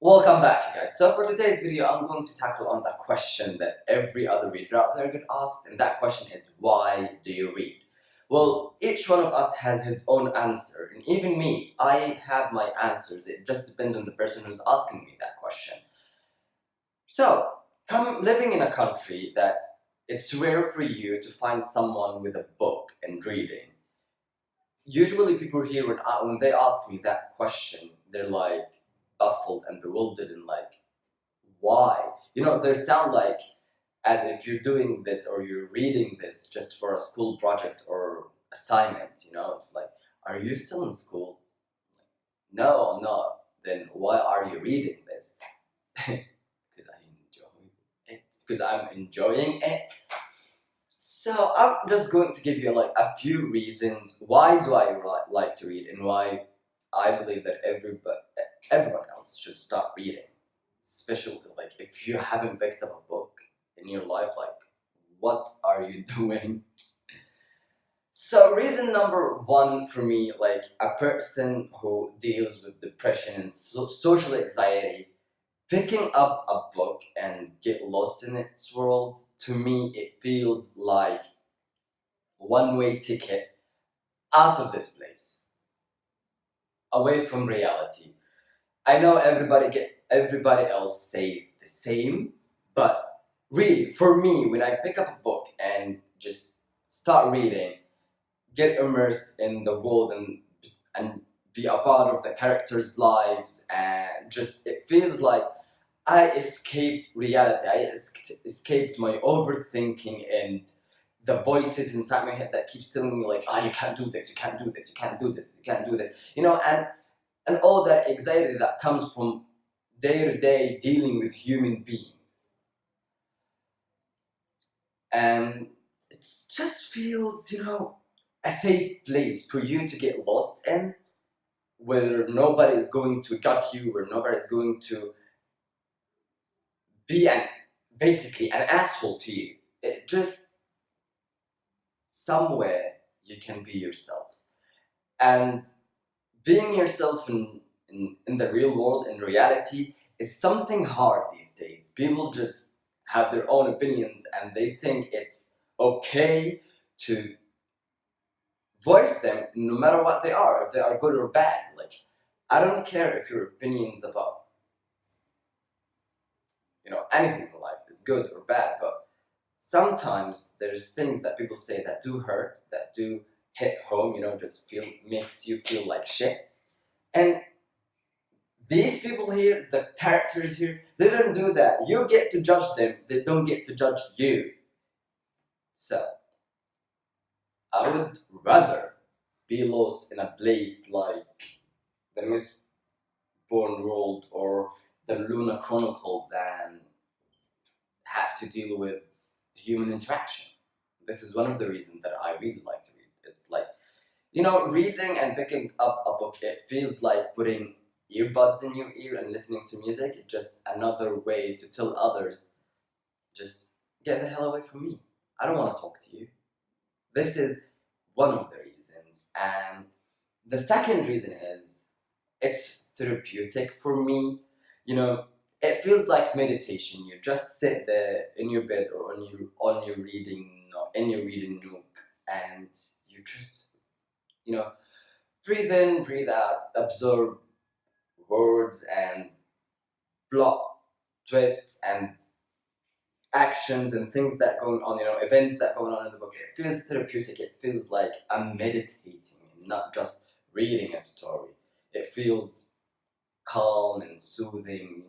Welcome back, you guys. So for today's video, I'm going to tackle on the question that every other reader out there get asked, and that question is, why do you read? Well, each one of us has his own answer, and even me, I have my answers. It just depends on the person who's asking me that question. So, living in a country that it's rare for you to find someone with a book and reading. Usually people here, when they ask me that question, they're like baffled and bewildered and like, why? They sound like as if you're doing this or you're reading this just for a school project or assignment. It's like, are you still in school? No, I'm not. Then why are you reading this? Because I enjoy it. Because I'm enjoying it. So I'm just going to give you like a few reasons why do I like to read and why I believe that everyone else should start reading. Especially like if you haven't picked up a book in your life, like what are you doing? So reason number one for me, like a person who deals with depression and social anxiety, picking up a book and get lost in its world, to me it feels like one-way ticket out of this place, away from reality. I know everybody else says the same, but really, for me, when I pick up a book and just start reading, get immersed in the world and be a part of the characters' lives, and just it feels like I escaped reality. I escaped my overthinking and the voices inside my head that keeps telling me like, you can't do this, you can't do this, you can't do this, you can't do this. And all that anxiety that comes from day-to-day dealing with human beings. And it just feels, a safe place for you to get lost in, where nobody is going to judge you, where nobody is going to be basically an asshole to you. It just somewhere you can be yourself. And being yourself in the real world, in reality, is something hard these days. People just have their own opinions and they think it's okay to voice them no matter what they are, if they are good or bad. Like, I don't care if your opinions about anything in life is good or bad, but sometimes there's things that people say that do hurt, that do hit home, just makes you feel like shit. And these people here, the characters here, they don't do that. You get to judge them, they don't get to judge you. So, I would rather be lost in a place like the Mistborn World or the Luna Chronicle than have to deal with human interaction. This is one of the reasons that I really like to read. It's like, reading and picking up a book, it feels like putting earbuds in your ear and listening to music. It's just another way to tell others, just get the hell away from me. I don't want to talk to you. This is one of the reasons. And the second reason is it's therapeutic for me. It feels like meditation. You just sit there in your bed or on your reading in your reading nook, and you just breathe in, breathe out, absorb words and plot twists and actions and things that going on, events that going on in the book. It feels therapeutic. It feels like I'm meditating and not just reading a story. It feels calm and soothing,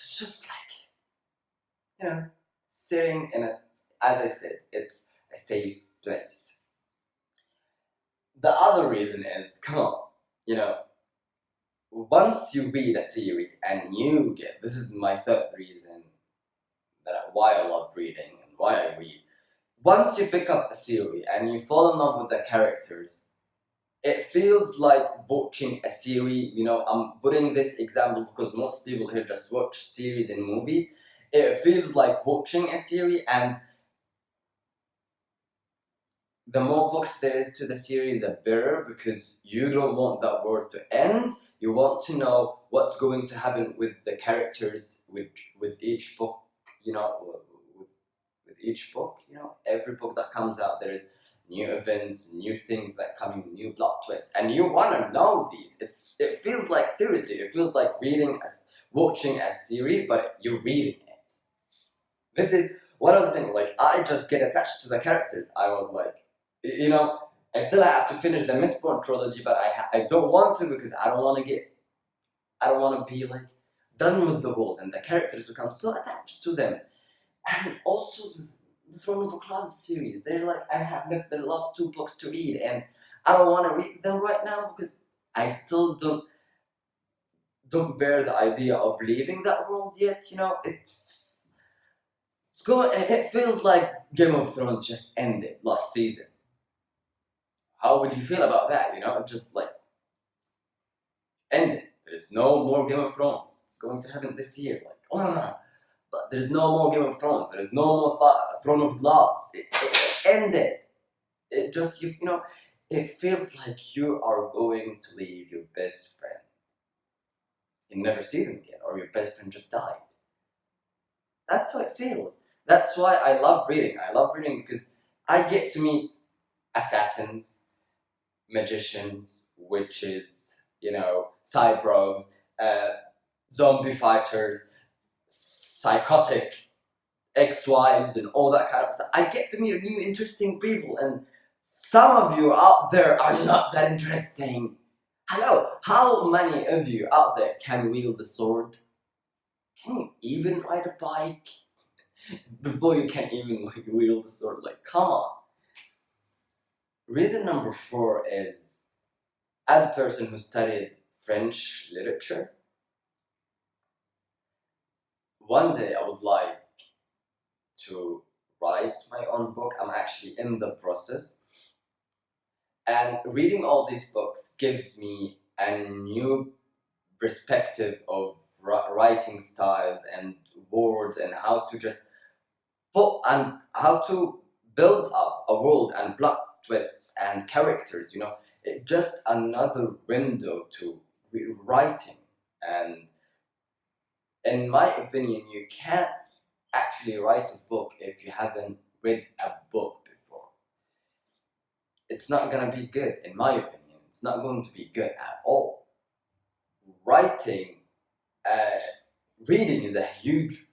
just like, sitting in as I said, it's a safe place. The other reason is, come on, once you read a series and this is my third reason why I love reading and why I read. Once you pick up a series and you fall in love with the characters, it feels like watching a series. I'm putting this example because most people here just watch series and movies. It feels like watching a series, and the more books there is to the series, the better, because you don't want that world to end. You want to know what's going to happen with the characters, with each book, you know, with each book, you know, every book that comes out, there is new events, new things that come in, new plot twists, and you want to know these. It feels like, seriously, it feels like watching a series, but you're reading it. This is one of the things. Like, I just get attached to the characters. I was like, you know, I still have to finish the Mistborn trilogy, but I don't want to, because I don't want to be like done with the world, and the characters become so attached to them. And also the Throne of Glass series. They're like, I have left the last 2 books to read, and I don't want to read them right now because I still don't bear the idea of leaving that world yet. You know, it feels like Game of Thrones just ended last season. How would you feel about that? You know, it just like ended. There is no more Game of Thrones. It's going to happen this year. Like, but there's no more Game of Thrones. There is no more Throne of Glass. It ended. It just, you know, it feels like you are going to leave your best friend. You never see them again, or your best friend just died. That's how it feels. That's why I love reading. I love reading because I get to meet assassins, magicians, witches, you know, cyborgs, zombie fighters, psychotic ex-wives, and all that kind of stuff. I get to meet new interesting people, and some of you out there are not that interesting. Hello, how many of you out there can wield a sword? Can you even ride a bike? Before you can even like wield a sword, like, come on. Reason number 4 is, as a person who studied French literature, one day I would like to write my own book. I'm actually in the process. And reading all these books gives me a new perspective of writing styles and words, and how to just how to build up a world and plot twists and characters. You know, it's just another window to writing. And in my opinion, you can't actually write a book if you haven't read a book before. It's not gonna be good, in my opinion. It's not going to be good at all. Reading is a huge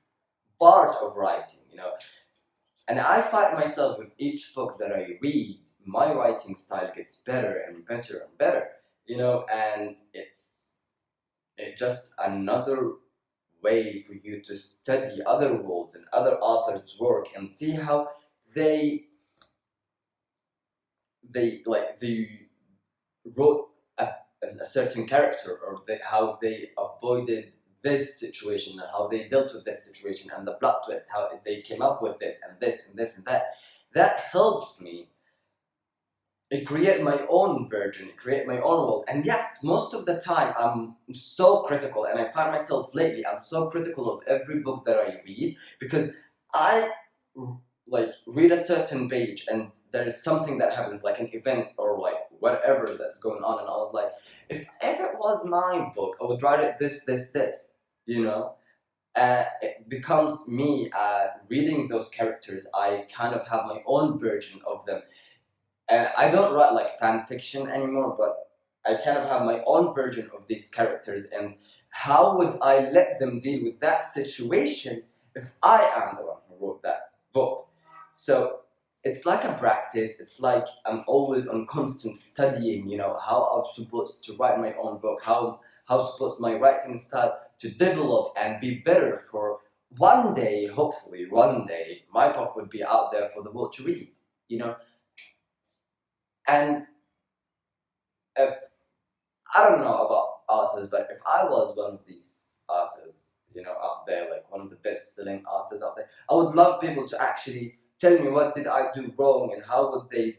part of writing, you know. And I find myself with each book that I read, my writing style gets better and better and better, you know, and it's just another way for you to study other worlds and other authors' work and see how they wrote a certain character, or how they avoided this situation, and how they dealt with this situation, and the plot twist, how they came up with this and this and this and that. That helps me create my own version, create my own world. And yes, most of the time I'm so critical, and I find myself lately, I'm so critical of every book that I read, because I like read a certain page and there is something that happens, like an event or like whatever that's going on, and I was like, if it was my book, I would write it this, you know. It becomes me reading those characters. I kind of have my own version of them, and I don't write like fan fiction anymore, but I kind of have my own version of these characters, and how would I let them deal with that situation if I am the one who wrote that book? So it's like a practice. It's like I'm always on constant studying, you know, how I'm supposed to write my own book, how supposed my writing style to develop and be better for one day, hopefully one day, my book would be out there for the world to read, you know. And if, I don't know about authors, but if I was one of these authors, you know, out there, like one of the best-selling authors out there, I would love people to actually tell me what did I do wrong and how would they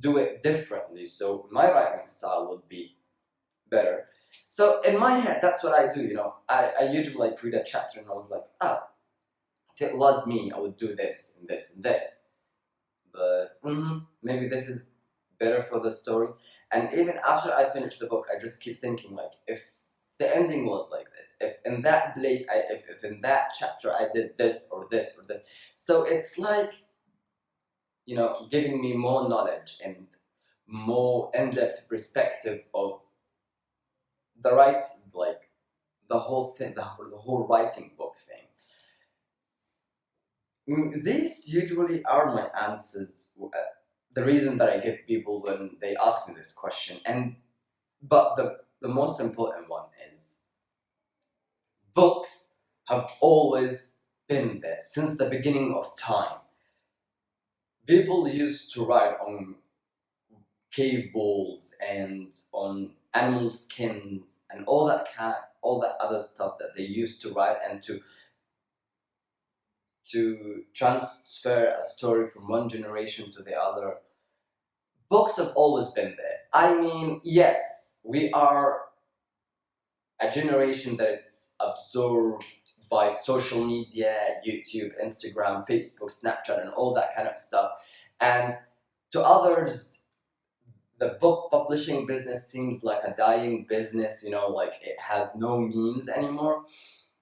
do it differently, so my writing style would be better. So in my head, that's what I do, you know. I usually like read a chapter and I was like, oh, if it was me, I would do this and this and this. But maybe this is better for the story. And even after I finish the book, I just keep thinking, like, if the ending was like this. If in that place, if in that chapter I did this or this or this. So it's like, giving me more knowledge and more in-depth perspective of the right, like the whole thing, the whole writing book thing. These usually are my answers. The reason that I give people when they ask me this question, but the most important one is books have always been there since the beginning of time. People used to write on cave walls and on animal skins and all that other stuff that they used to write and to transfer a story from one generation to the other. Books have always been there. I mean, yes, we are a generation that it's absorbed by social media, YouTube, Instagram, Facebook, Snapchat, and all that kind of stuff. And to others, the book publishing business seems like a dying business, like it has no means anymore.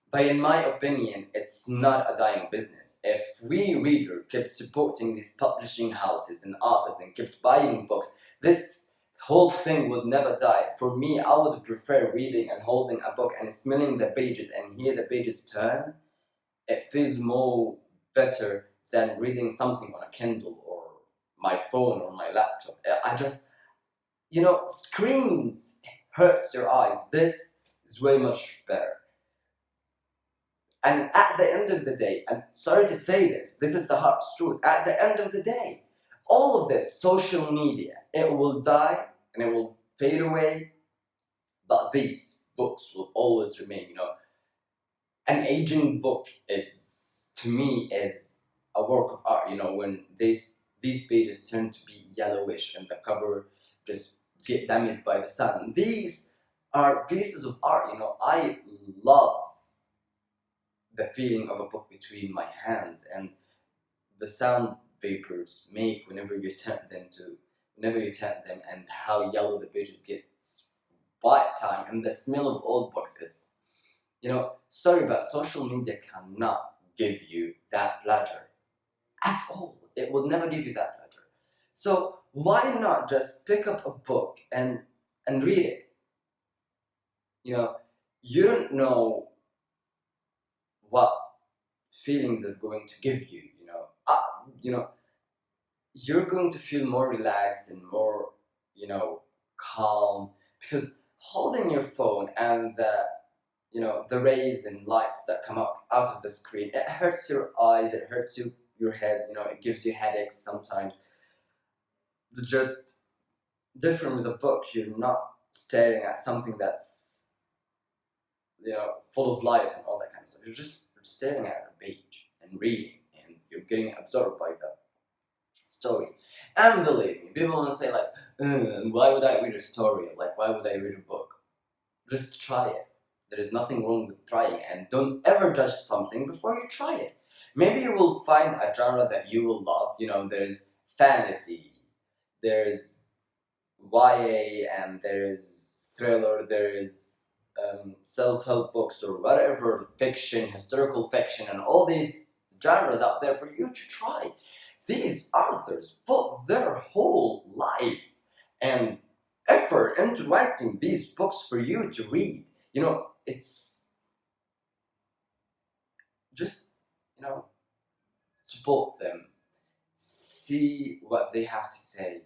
But in my opinion, it's not a dying business. If we reader kept supporting these publishing houses and authors and kept buying books, this whole thing would never die. For me, I would prefer reading and holding a book and smelling the pages and hear the pages turn. It feels more better than reading something on a Kindle or my phone or my laptop. I just, screens hurts your eyes. This is way much better. And at the end of the day, and sorry to say this is the hard truth. At the end of the day, all of this social media, it will die and it will fade away, but these books will always remain. An aging book, to me, is a work of art. When these pages turn to be yellowish and the cover just get damaged by the sun. These are pieces of art. I love the feeling of a book between my hands and the sound papers make whenever you tap them and how yellow the pages get by time, and the smell of old books is, sorry, but social media cannot give you that pleasure at all. It will never give you that pleasure. So why not just pick up a book and read it? You don't know what feelings are going to give you. You're going to feel more relaxed and more, calm, because holding your phone and the rays and lights that come out of the screen, it hurts your eyes, it hurts your head, it gives you headaches sometimes. Just different with a book, you're not staring at something that's full of light and all that kind of stuff. You're just staring at a page and reading, and you're getting absorbed by the story. And believe me, people want to say like, why would I read a story? Like, why would I read a book? Just try it. There is nothing wrong with trying, and don't ever judge something before you try it. Maybe you will find a genre that you will love. There's fantasy, there's YA, and there's thriller, there's self-help books or whatever, fiction, historical fiction, and all these genres out there for you to try. These authors put their whole life and effort into writing these books for you to read. It's just, support them. See what they have to say.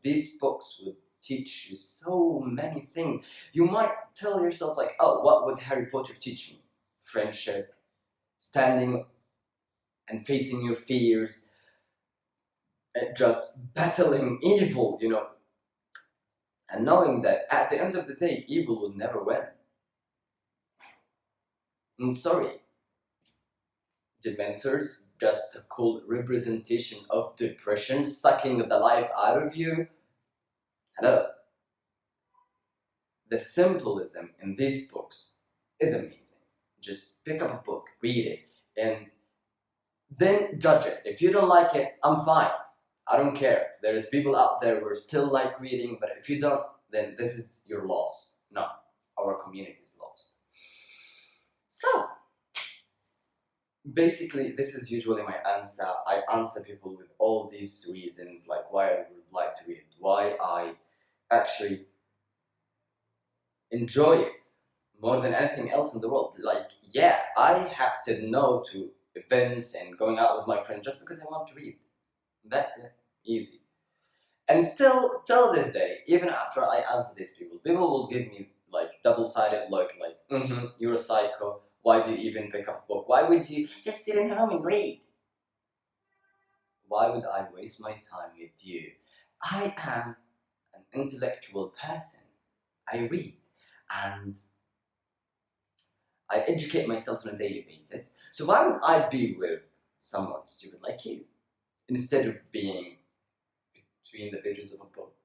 These books would teach you so many things. You might tell yourself like, oh, what would Harry Potter teach me? Friendship, standing and facing your fears, just battling evil, and knowing that at the end of the day, evil will never win. I'm sorry, Dementors, just a cool representation of depression sucking the life out of you. Hello. The symbolism in these books is amazing. Just pick up a book, read it, and then judge it. If you don't like it, I'm fine. I don't care. There is people out there who still like reading, but if you don't, then this is your loss. No. our community is lost. So basically, this is usually my answer. I answer people with all these reasons, like why I would like to read, why I actually enjoy it more than anything else in the world. Like, yeah, I have said no to events and going out with my friends just because I want to read. That's it. Easy. And still, till this day, even after I answer these people will give me like double-sided look, like, you're a psycho. Why do you even pick up a book? Why would you just sit at home and read? Why would I waste my time with you? I am an intellectual person. I read and I educate myself on a daily basis. So why would I be with someone stupid like you instead of being between the pages of a book?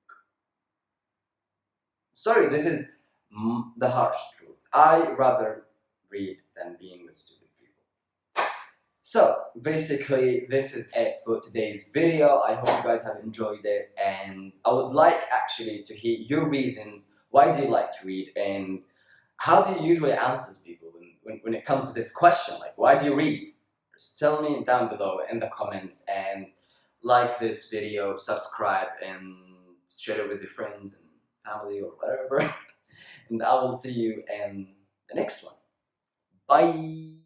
Sorry, this is the harsh truth. I rather read than being with stupid people. So basically, this is it for today's video. I hope you guys have enjoyed it, and I would like actually to hear your reasons. Why do you like to read, and how do you usually answer people when it comes to this question? Like, why do you read? Just tell me down below in the comments, and like this video, subscribe, and share it with your friends and family or whatever. And I will see you in the next one. Bye!